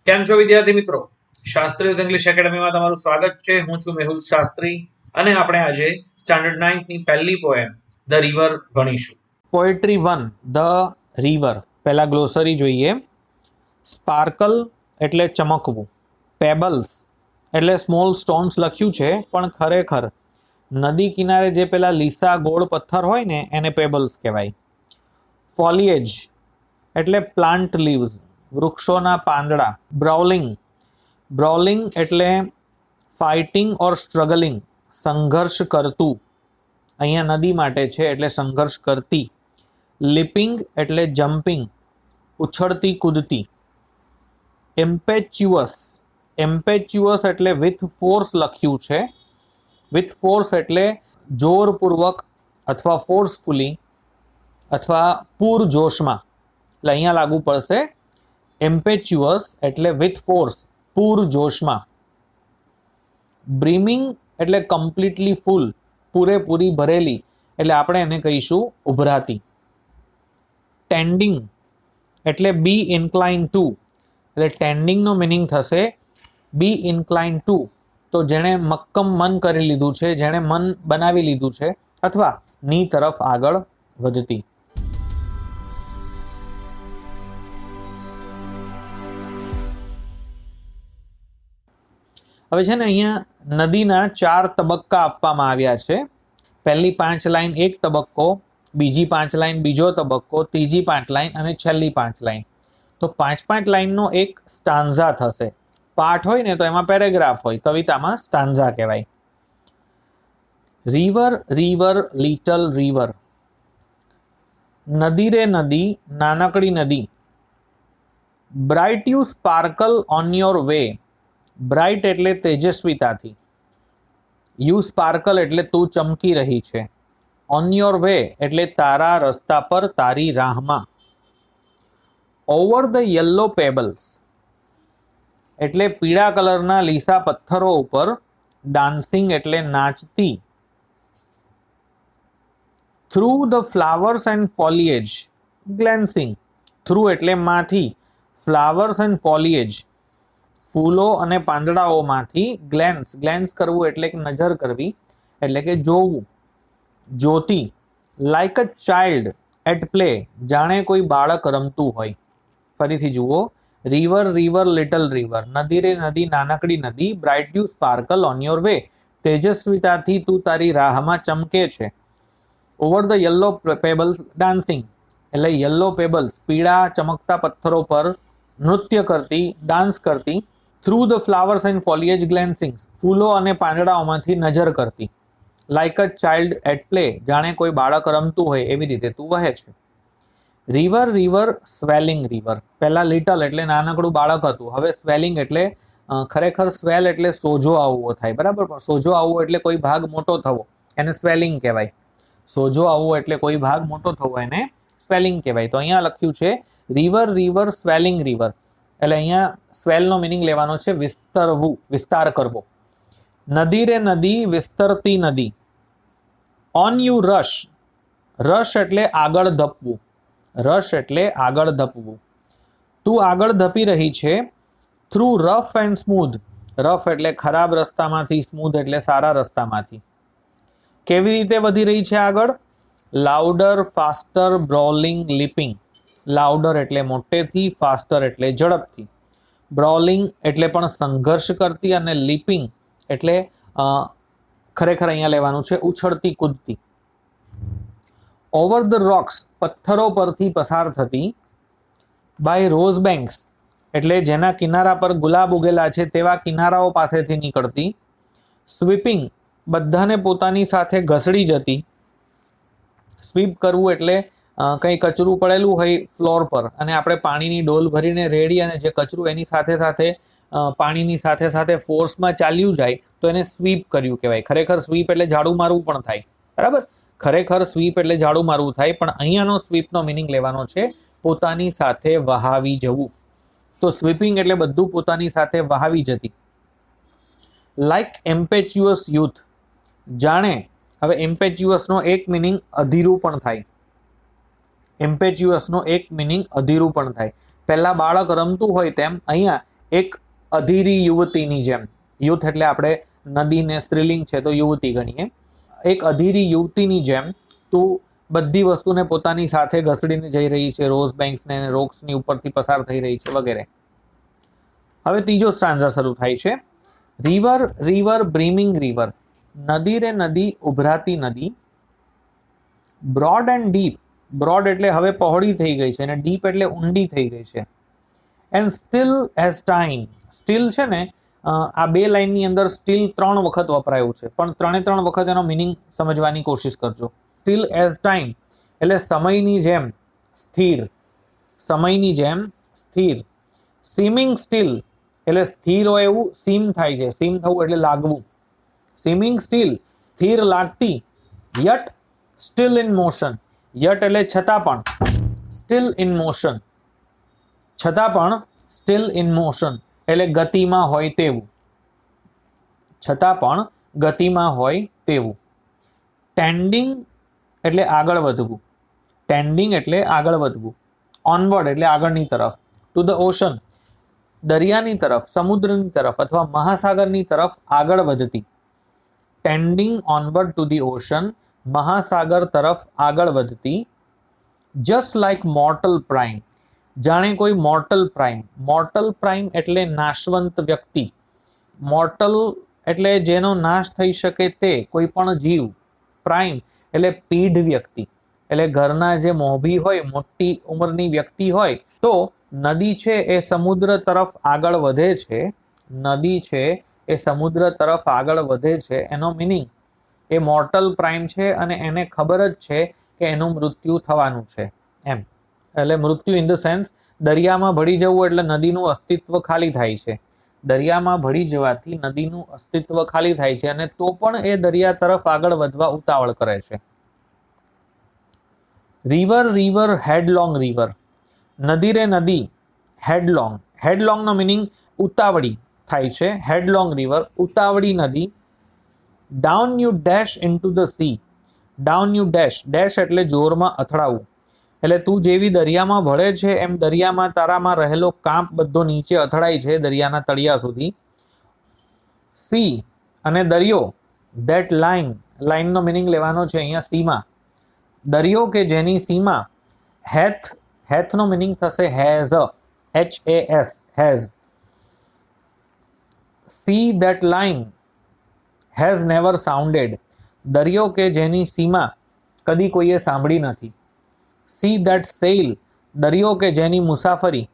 કેમ છો વિદ્યાર્થી મિત્રો? શાસ્ત્રીઝ ઇંગ્લિશ એકેડમીમાં તમારું સ્વાગત છે. હું છું મેહુલ શાસ્ત્રી અને આપણે આજે સ્ટાન્ડર્ડ 9th ની પહેલી પોએમ ધ રિવર ભણીશું. Poetry 1 the river. પહેલા ગ્લોસરી જોઈએ. સ્પાર્કલ એટલે ચમકવું, પેબલ્સ એટલે સ્મોલ સ્ટોન્સ લખ્યું છે, પણ ખરેખર નદી કિનારે જે પેલા લીસા ગોળ પથ્થર હોય ને એને પેબલ્સ કહેવાય. ફોલિએજ એટલે પ્લાન્ટ લીવ્સ, વૃક્ષોના પાંદડા. બ્રાઉલિંગ એટલે ફાઇટિંગ ઓર સ્ટ્રગલિંગ, સંઘર્ષ કરતું. અહીંયા નદી માટે છે એટલે સંઘર્ષ કરતી. લિપિંગ એટલે જમ્પિંગ, ઉછળતી કૂદતી. એમ્પેચ્યુઅસ એટલે વિથ ફોર્સ લખ્યું છે. વિથ ફોર્સ એટલે જોરપૂર્વક અથવા ફોર્સફુલી અથવા પૂરજોશમાં, એટલે અહીંયા લાગુ પડશે. એમ્પેચ્યુઅસ એટલે વિથ ફોર્સ, પૂરજોશમાં. બ્રીમિંગ એટલે કમ્પ્લીટલી ફૂલ, પૂરેપૂરી ભરેલી, એટલે આપણે એને કહીશું ઉભરાતી. ટેન્ડિંગ એટલે બી ઇન્ક્લાઇન ટુ, એટલે ટેન્ડિંગનો મિનિંગ થશે બી ઇન્ક્લાઇન ટુ, તો જેણે મક્કમ મન કરી લીધું છે, જેણે મન બનાવી લીધું છે, અથવા ની તરફ આગળ વધતી. હવે છે ને અહીંયા નદીના 4 તબક્કા આપવામાં આવ્યા છે. પહેલી 5 લાઈન એક તબક્કો, બીજી 5 લાઈન બીજો તબક્કો, ત્રીજી 5 લાઈન અને છેલ્લી 5 લાઈન. તો 5 લાઈનનો એક સ્ટાન્ઝા થશે. પાઠ હોય ને તો એમાં પેરેગ્રાફ હોય, કવિતામાં સ્ટાન્ઝા કહેવાય. રિવર રિવર લિટલ રિવર, નદી રે નદી નાનકડી નદી. Bright you sparkle on your way, bright એટલે તેજસ્વીતાથી, યુ સ્પાર્કલ એટલે તું ચમકી રહી છે, ઓન યોર વે એટલે તારા રસ્તા પર, તારી રાહમાં. ઓવર ધ યલો પેબલ્સ એટલે પીળા કલરના લીસા પથ્થરો ઉપર, ડાન્સિંગ એટલે નાચતી. Through the flowers and foliage, glancing. Through એટલે માંથી, ફ્લાવર્સ એન્ડ ફોલિએજ ફૂલો અને પાંદડાઓમાંથી. ગ્લેન્સ કરવું એટલે કે નજર કરવી, એટલે કે જોવું, જોતી. Like a child at play, જાણે કોઈ બાળક રમતું હોય. ફરીથી જુઓ. રિવર રિવર લિટલ રિવર, નદી રે નદી નાનકડી નદી. Bright you sparkle on your way, તેજસ્વીતાથી તું તારી રાહમાં ચમકે છે. Over the yellow pebbles dancing, એટલે યલો પેબલ્સ પીળા ચમકતા પથ્થરો પર નૃત્ય કરતી, ડાન્સ કરતી. Through the flowers and foliage glancing, ફૂલો અને પાંદડાઓમાંથી નજર કરતી. Like a child at play, જાણે કોઈ બાળક રમતું હોય એવી રીતે તું વહે છે. રિવર રિવર સ્વેલિંગ રિવર, પહેલા લિટલ એટલે નાનકડું બાળક હતું, હવે સ્વેલિંગ એટલે ખરેખર સ્વેલ એટલે સોજો આવવો થાય, બરાબર. પણ સોજો આવવો એટલે કોઈ ભાગ મોટો થવો, એને સ્વેલિંગ કહેવાય. સોજો આવવો એટલે કોઈ ભાગ મોટો થવો, એને સ્વેલિંગ કહેવાય. તો અહીંયા લખ્યું છે રિવર રિવર સ્વેલિંગ રિવર, એટલે અહીંયા સ્વેલનો મિનિંગ લેવાનો છે વિસ્તરવું, વિસ્તાર કરવો. નદી રે નદી વિસ્તરતી નદી. ઓન યુ રશ, રશ એટલે આગળ ધપવું, રશ એટલે આગળ ધપવું. તું આગળ ધપી રહી છે. Through rough and smooth, rough એટલે ખરાબ રસ્તામાંથી, સ્મૂધ એટલે સારા રસ્તામાંથી. કેવી રીતે વધી રહી છે આગળ? Louder faster brawling leaping. Louder એટલે મોટેથી, ફાસ્ટર એટલે ઝડપથી. બ્રોલિંગ એટલે પણ સંઘર્ષ કરતી, અને લિપિંગ એટલે ખરેખર અહીંયા લેવાનું છે ઉછળતી કૂદતી. ઓવર ધ રોક્સ, પથ્થરો પરથી પસાર થતી. બાય રોઝ બેન્ક્સ એટલે જેના કિનારા પર ગુલાબ ઉગેલા છે તેવા કિનારાઓ પાસેથી નીકળતી. સ્વીપિંગ, બધાને પોતાની સાથે ઘસડી જતી. સ્વીપ કરવું એટલે કંઈ કચરું પડેલું હોય ફ્લોર પર અને આપણે પાણીની ડોલ ભરીને રેડી, અને જે કચરું એની સાથે સાથે પાણીની સાથે સાથે ફોર્સમાં ચાલ્યું જાય તો એને સ્વીપ કર્યું કહેવાય. ખરેખર સ્વીપ એટલે ઝાડુ મારવું પણ થાય, બરાબર. ખરેખર સ્વીપ એટલે ઝાડુ મારવું થાય, પણ અહીંયાનો સ્વીપનો મિનિંગ લેવાનો છે પોતાની સાથે વહાવી જવું. તો સ્વીપિંગ એટલે બધું પોતાની સાથે વહાવી જતી. લાઇક એમ્પેચ્યુઅસ યુથ, જાણે. હવે એમ્પેચ્યુઅસનો એક મિનિંગ અધીરું પણ થાય. એમ્પેચ્યુઅસનો એક મિનિંગ અધીરું પણ થાય. પહેલા બાળક રમતું હોય તેમ અહીંયા એક અધીરી યુવતીની જેમ, યુથ એટલે આપણે નદીને સ્ત્રીલિંગ છે તો યુવતી ગણીએ, એક અધીરી યુવતીની જેમ તું બધી વસ્તુને પોતાની સાથે ઘસડીને જઈ રહી છે, રોઝ બેન્ક્સને રોક્સની ઉપરથી પસાર થઈ રહી છે વગેરે. હવે ત્રીજો સ્ટાન્ઝા શરૂ થાય છે. રિવર રિવર બ્રીમિંગ રિવર, નદી રે નદી ઉભરાતી નદી, બ્રોડ એન્ડ ડીપ, બ્રોડ એટલે હવે પહોળી થઈ ગઈ છે અને ડીપ એટલે ઊંડી થઈ ગઈ છે. And steel as time, steel છે ને આ બે લાઈનની અંદર સ્ટીલ 3 વખત વપરાયું છે, પણ 3 વખત એનો મિનિંગ સમજવાની કોશિશ કરજો. સ્ટીલ એઝ ટાઈમ એટલે સમયની જેમ સ્થિર, સમયની જેમ સ્થિર. સીમિંગ સ્ટીલ એટલે સ્થિર હોય એવું સીમ થાય છે, સીમ થવું એટલે લાગવું. સીમિંગ સ્ટીલ સ્થિર લાગતી, yet still in motion, yet એટલે છતાં પણ, સ્ટીલ ઇન મોશન, છતાં પણ સ્ટીલ ઇન મોશન એટલે ગતિમાં હોય તેવું, છતાં પણ ગતિમાં હોય તેવું. ટેન્ડિંગ એટલે આગળ વધવું, ટેન્ડિંગ એટલે આગળ વધવું. ઓનવર્ડ એટલે આગળની તરફ. ટુ ધ ઓશન દરિયાની તરફ, સમુદ્રની તરફ અથવા મહાસાગરની તરફ આગળ વધતી. Tending onward to the ocean, મહાસાગર તરફ આગળ વધતી. જસ્ટ લાઇક મોર્ટલ પ્રાઇમ, જાણે કોઈ મોર્ટલ પ્રાઇમ, મોર્ટલ પ્રાઇમ એટલે નાશવંત વ્યક્તિ, મોર્ટલ એટલે જેનો નાશ થઈ શકે તે કોઈ પણ જીવ, પ્રાઇમ એટલે પીઢ વ્યક્તિ, એટલે ઘરના જે મોભી હોય, મોટી ઉંમરની વ્યક્તિ હોય. તો નદી છે એ સમુદ્ર તરફ આગળ વધે છે, નદી છે એ સમુદ્ર તરફ આગળ વધે છે, એનો મિનિંગ એ મોર્ટલ પ્રાઇમ છે અને એને ખબર જ છે કે એનું મૃત્યુ થવાનું છે એમ. એટલે મૃત્યુ ઇન ધ સેન્સ દરિયામાં ભળી જવું એટલે નદીનું અસ્તિત્વ ખાલી થાય છે. દરિયામાં ભળી જવાથી નદીનું અસ્તિત્વ ખાલી થાય છે અને તો પણ એ દરિયા તરફ આગળ વધવા ઉતાવળ કરે છે. રિવર રિવર હેડલોંગ રિવર, નદી રે નદી હેડલોંગ, હેડલોંગનો મિનિંગ ઉતાવળી થાય છે. હેડલોંગ રિવર ઉતાવળી નદી. Down you dash into the sea, down you dash, dash એટલે જોરમાં અથડાવું, એટલે તું જેવી દરિયામાં ભળે છે એમ દરિયામાં તારામાં રહેલો કાંપ બધો નીચે અથડાય છે દરિયાના તળિયા સુધી. સી અને દરિયો, ધેટ લાઇન, લાઇનનો મિનિંગ લેવાનો છે અહીંયા સીમા. દરિયો કે જેની સીમા, હેથ, હેથનો મિનિંગ થશે has, HAS, has. Sea that line has never sounded, દરિયો કે જેની સીમા કદી કોઈએ સાંભળી નથી. સી ધેટ સેલ, દરિયો કે જેની મુસાફરી,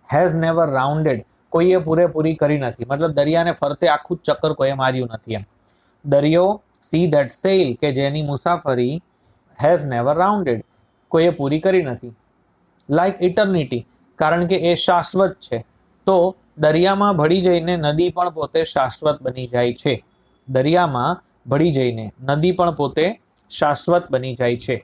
હેઝ નેવર રાઉન્ડેડ, કોઈએ પૂરેપૂરી કરી નથી, મતલબ દરિયાને ફરતે આખું જ ચક્કર કોઈએ માર્યું નથી એમ. દરિયો સી ધેટ સેલ કે જેની મુસાફરી, હેઝ નેવર રાઉન્ડેડ, કોઈએ પૂરી કરી નથી. લાઇક ઇટર્નિટી, કારણ કે એ શાશ્વત છે. તો દરિયામાં ભળી જઈને નદી પણ પોતે શાશ્વત બની જાય છે. દરિયામાં ભળી જઈને નદી પણ પોતે શાશ્વત બની જાય છે.